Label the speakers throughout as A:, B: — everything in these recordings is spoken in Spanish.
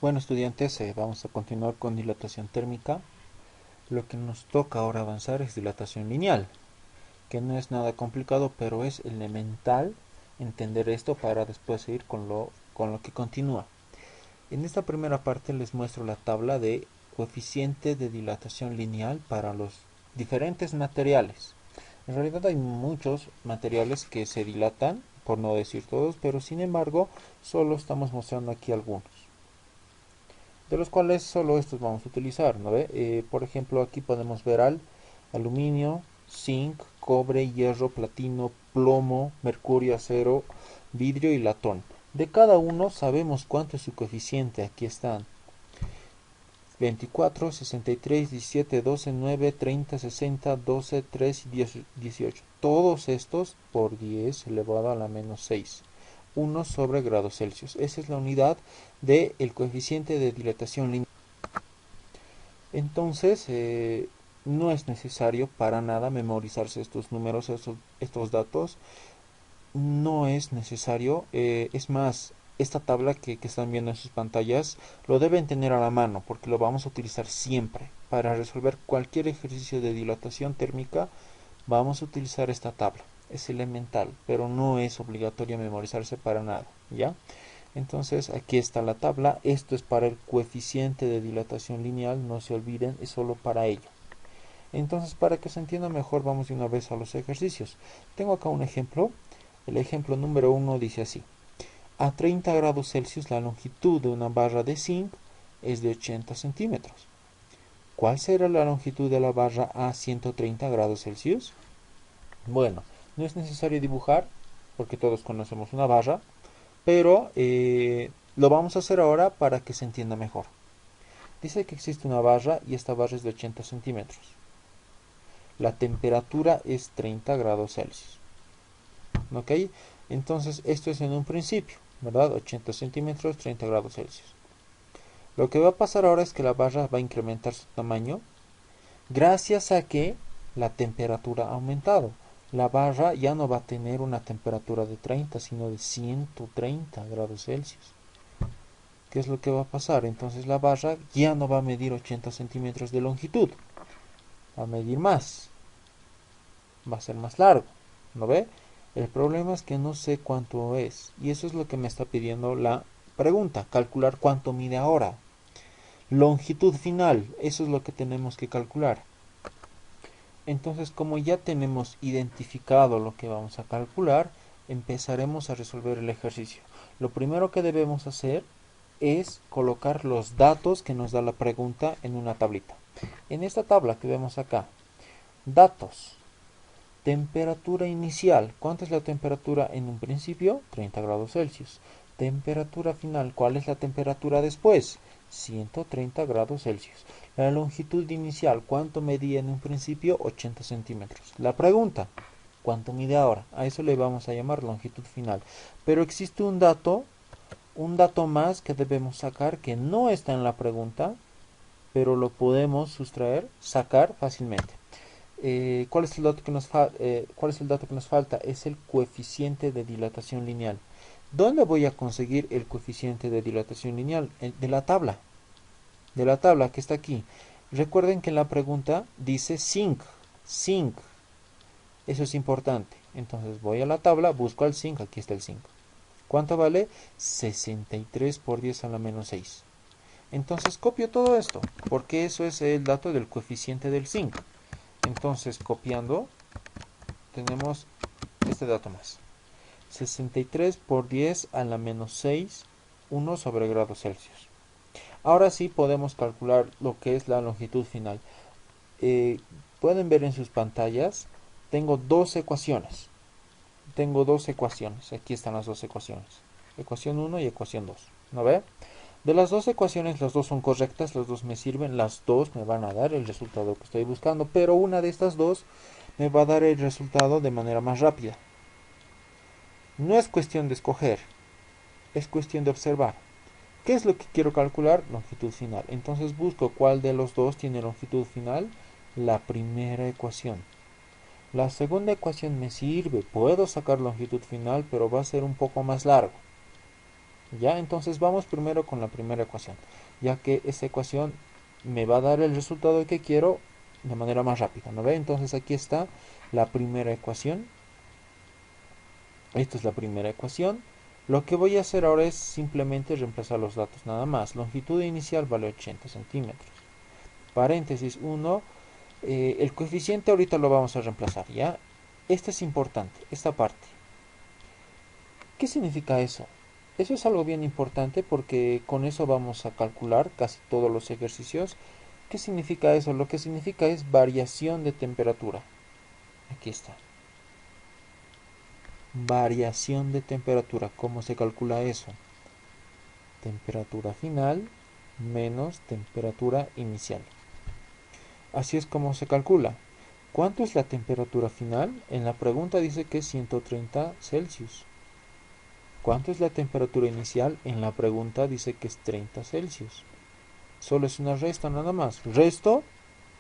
A: Bueno, estudiantes, vamos a continuar con dilatación térmica. Lo que nos toca ahora avanzar es dilatación lineal, que no es nada complicado, pero es elemental entender esto para después seguir con lo que continúa. En esta primera parte les muestro la tabla de coeficiente de dilatación lineal para los diferentes materiales. En realidad hay muchos materiales que se dilatan, por no decir todos, pero sin embargo solo estamos mostrando aquí algunos, de los cuales solo estos vamos a utilizar, ¿no ve? Por ejemplo, aquí podemos ver al aluminio, zinc, cobre, hierro, platino, plomo, mercurio, acero, vidrio y latón. De cada uno sabemos cuánto es su coeficiente. Aquí están 24, 63, 17, 12, 9, 30, 60, 12, 3 y 18. Todos estos por 10 elevado a la menos 6. 1 sobre grados Celsius. Esa es la unidad del coeficiente de dilatación lineal. Entonces, no es necesario para nada memorizarse estos números, estos datos. No es necesario. Es más, esta tabla que están viendo en sus pantallas lo deben tener a la mano porque lo vamos a utilizar siempre. Para resolver cualquier ejercicio de dilatación térmica, vamos a utilizar esta tabla. Es elemental, pero no es obligatorio memorizarse para nada, ¿ya? Entonces aquí está la tabla. Esto es para el coeficiente de dilatación lineal, no se olviden, es solo para ello. Entonces, para que se entienda mejor, vamos de una vez a los ejercicios. Tengo acá un ejemplo. El ejemplo número 1 dice así: a 30 grados Celsius la longitud de una barra de zinc es de 80 centímetros. ¿Cuál será la longitud de la barra a 130 grados Celsius? Bueno, no es necesario dibujar porque todos conocemos una barra, pero lo vamos a hacer ahora para que se entienda mejor. Dice que existe una barra y esta barra es de 80 centímetros. La temperatura es 30 grados Celsius. ¿Ok? Entonces esto es en un principio, ¿verdad? 80 centímetros, 30 grados Celsius. Lo que va a pasar ahora es que la barra va a incrementar su tamaño gracias a que la temperatura ha aumentado. La barra ya no va a tener una temperatura de 30, sino de 130 grados Celsius. ¿Qué es lo que va a pasar? Entonces la barra ya no va a medir 80 centímetros de longitud, va a medir más, va a ser más largo, ¿no ve? El problema es que no sé cuánto es, y eso es lo que me está pidiendo la pregunta, calcular cuánto mide ahora. Longitud final, eso es lo que tenemos que calcular. Entonces, como ya tenemos identificado lo que vamos a calcular, empezaremos a resolver el ejercicio. Lo primero que debemos hacer es colocar los datos que nos da la pregunta en una tablita. En esta tabla que vemos acá, datos, temperatura inicial. ¿Cuánta es la temperatura en un principio? 30 grados Celsius. Temperatura final. ¿Cuál es la temperatura después? 130 grados Celsius. La longitud inicial. ¿Cuánto medía en un principio? 80 centímetros. La pregunta: ¿cuánto mide ahora? A eso le vamos a llamar longitud final. Pero existe un dato más que debemos sacar que no está en la pregunta, pero lo podemos sacar fácilmente. ¿Cuál es el dato que cuál es el dato que nos falta? Es el coeficiente de dilatación lineal. ¿Dónde voy a conseguir el coeficiente de dilatación lineal? De la tabla que está aquí. Recuerden que en la pregunta dice zinc. Eso es importante. Entonces voy a la tabla, busco al zinc, aquí está el zinc. ¿Cuánto vale? 63 por 10 a la menos 6. Entonces copio todo esto, porque eso es el dato del coeficiente del zinc. Entonces, copiando, tenemos este dato más: 63 por 10 a la menos 6, 1 sobre grados Celsius. Ahora sí podemos calcular lo que es la longitud final. Eh, Pueden ver en sus pantallas, tengo dos ecuaciones. Aquí están las dos ecuaciones. Ecuación 1 y ecuación 2. ¿No ve? De las dos ecuaciones, las dos son correctas, las dos me sirven, las dos me van a dar el resultado que estoy buscando, pero una de estas dos me va a dar el resultado de manera más rápida. No es cuestión de escoger, es cuestión de observar. ¿Qué es lo que quiero calcular? Longitud final. Entonces busco cuál de los dos tiene longitud final. La primera ecuación. La segunda ecuación me sirve, puedo sacar longitud final, pero va a ser un poco más largo. Ya, entonces vamos primero con la primera ecuación, ya que esta ecuación me va a dar el resultado que quiero de manera más rápida, ¿no ve? Entonces aquí está la primera ecuación. Esta es la primera ecuación. Lo que voy a hacer ahora es simplemente reemplazar los datos, nada más. Longitud inicial vale 80 centímetros. Paréntesis 1. El coeficiente ahorita lo vamos a reemplazar, ¿ya? Este es importante, esta parte. ¿Qué significa eso? Eso es algo bien importante porque con eso vamos a calcular casi todos los ejercicios. ¿Qué significa eso? Lo que significa es variación de temperatura. Aquí está. Variación de temperatura. ¿Cómo se calcula eso? Temperatura final menos temperatura inicial. Así es como se calcula. ¿Cuánto es la temperatura final? En la pregunta dice que es 130 Celsius. ¿Cuánto es la temperatura inicial? En la pregunta dice que es 30 Celsius. Solo es una resta nada más. Resto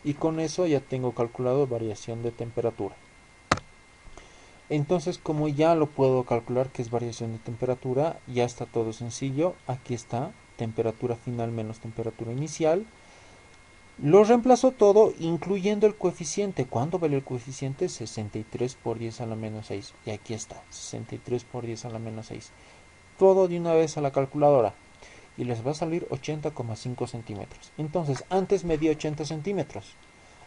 A: y con eso ya tengo calculado variación de temperatura. Entonces, como ya lo puedo calcular que es variación de temperatura, ya está todo sencillo. Aquí está, temperatura final menos temperatura inicial. Lo reemplazo todo, incluyendo el coeficiente. ¿Cuánto vale el coeficiente? 63 por 10 a la menos 6. Y aquí está, 63 por 10 a la menos 6. Todo de una vez a la calculadora. Y les va a salir 80,5 centímetros. Entonces, antes medía 80 centímetros.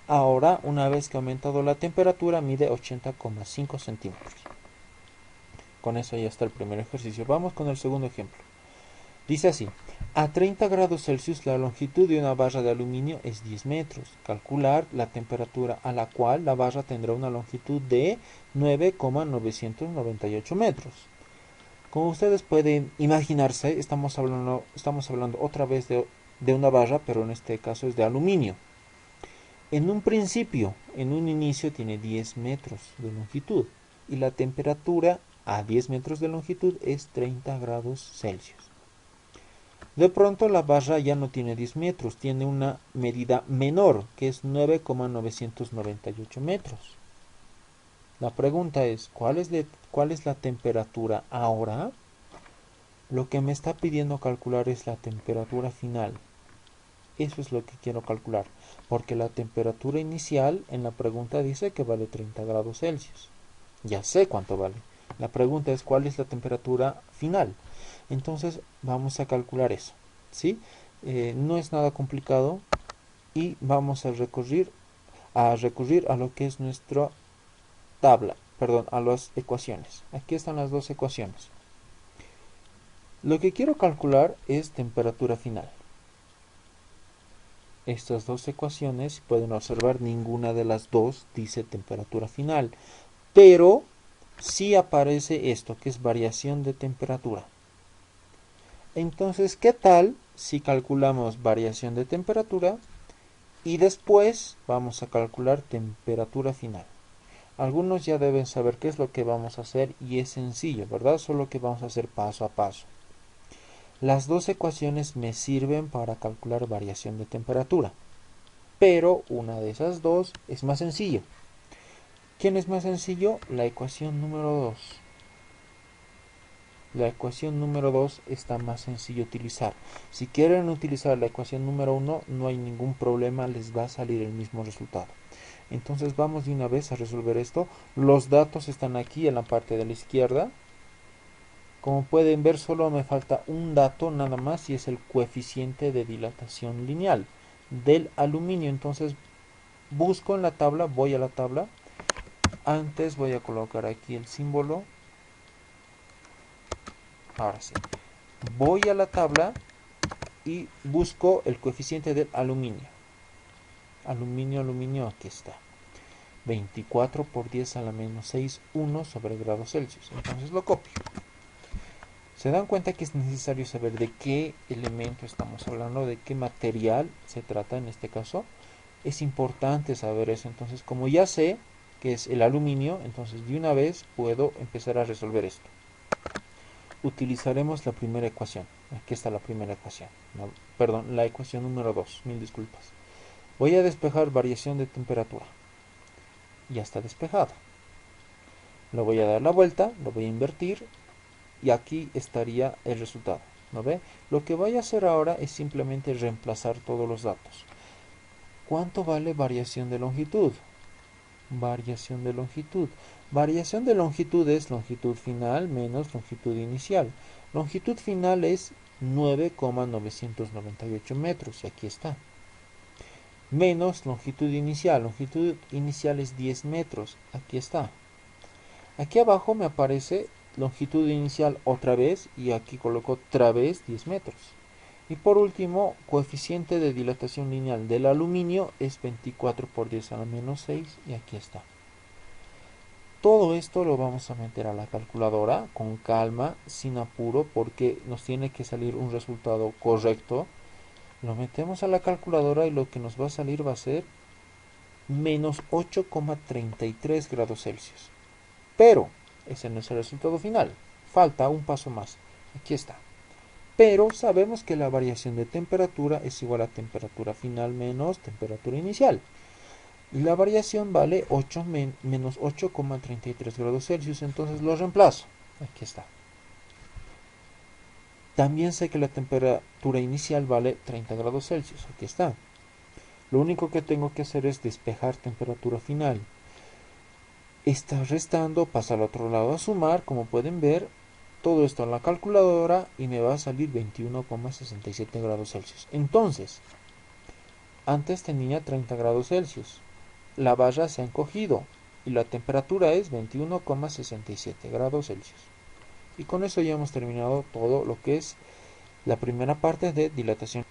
A: Ahora, una vez que ha aumentado la temperatura, mide 80,5 centímetros. Con eso ya está el primer ejercicio. Vamos con el segundo ejemplo. Dice así: a 30 grados Celsius la longitud de una barra de aluminio es 10 metros. Calcular la temperatura a la cual la barra tendrá una longitud de 9,998 metros. Como ustedes pueden imaginarse, estamos hablando otra vez de una barra, pero en este caso es de aluminio. En un principio, en un inicio, tiene 10 metros de longitud y la temperatura a 10 metros de longitud es 30 grados Celsius. De pronto la barra ya no tiene 10 metros, tiene una medida menor, que es 9,998 metros. La pregunta es, ¿cuál es la temperatura ahora? Lo que me está pidiendo calcular es la temperatura final. Eso es lo que quiero calcular, porque la temperatura inicial en la pregunta dice que vale 30 grados Celsius. Ya sé cuánto vale. La pregunta es cuál es la temperatura final. Entonces vamos a calcular eso, ¿sí? No es nada complicado y vamos a recurrir a lo que es nuestra tabla, perdón, a las ecuaciones. Aquí están las dos ecuaciones. Lo que quiero calcular es temperatura final. Estas dos ecuaciones, pueden observar, ninguna de las dos dice temperatura final, pero sí aparece esto, que es variación de temperatura. Entonces, ¿qué tal si calculamos variación de temperatura y después vamos a calcular temperatura final? Algunos ya deben saber qué es lo que vamos a hacer y es sencillo, ¿verdad? Solo que vamos a hacer paso a paso. Las dos ecuaciones me sirven para calcular variación de temperatura, pero una de esas dos es más sencilla. ¿Quién es más sencillo? La ecuación número 2. La ecuación número 2 está más sencillo utilizar. Si quieren utilizar la ecuación número 1, no hay ningún problema, les va a salir el mismo resultado. Entonces vamos de una vez a resolver esto. Los datos están aquí en la parte de la izquierda. Como pueden ver, solo me falta un dato nada más y es el coeficiente de dilatación lineal del aluminio. Entonces busco en la tabla, voy a la tabla. Antes voy a colocar aquí el símbolo. Ahora sí. Voy a la tabla y busco el coeficiente del aluminio. Aluminio, aquí está. 24 por 10 a la menos 6, 1 sobre grados Celsius. Entonces lo copio. Se dan cuenta que es necesario saber de qué elemento estamos hablando, de qué material se trata en este caso. Es importante saber eso. Entonces, como ya sé que es el aluminio, entonces de una vez puedo empezar a resolver esto. Utilizaremos la primera ecuación. Aquí está la primera ecuación. No, perdón, la ecuación número 2. Mil disculpas. Voy a despejar variación de temperatura. Ya está despejado. Lo voy a dar la vuelta, lo voy a invertir y aquí estaría el resultado. ¿No ve? Lo que voy a hacer ahora es simplemente reemplazar todos los datos. ¿Cuánto vale variación de longitud? Variación de longitud. Variación de longitud es longitud final menos longitud inicial. Longitud final es 9,998 metros, y aquí está. Menos longitud inicial. Longitud inicial es 10 metros, aquí está. Aquí abajo me aparece longitud inicial otra vez, y aquí coloco otra vez 10 metros. Y por último, coeficiente de dilatación lineal del aluminio es 24 por 10 a la menos 6, y aquí está. Todo esto lo vamos a meter a la calculadora con calma, sin apuro, porque nos tiene que salir un resultado correcto. Lo metemos a la calculadora y lo que nos va a salir va a ser menos 8,33 grados Celsius. Pero ese no es el resultado final. Falta un paso más. Aquí está. Pero sabemos que la variación de temperatura es igual a temperatura final menos temperatura inicial. Y la variación vale 8 menos 8,33 grados Celsius. Entonces lo reemplazo. Aquí está. También sé que la temperatura inicial vale 30 grados Celsius. Aquí está. Lo único que tengo que hacer es despejar temperatura final. Está restando, pasa al otro lado a sumar, como pueden ver. Todo esto en la calculadora y me va a salir 21,67 grados Celsius. Entonces, antes tenía 30 grados Celsius. La barra se ha encogido y la temperatura es 21,67 grados Celsius. Y con eso ya hemos terminado todo lo que es la primera parte de dilatación.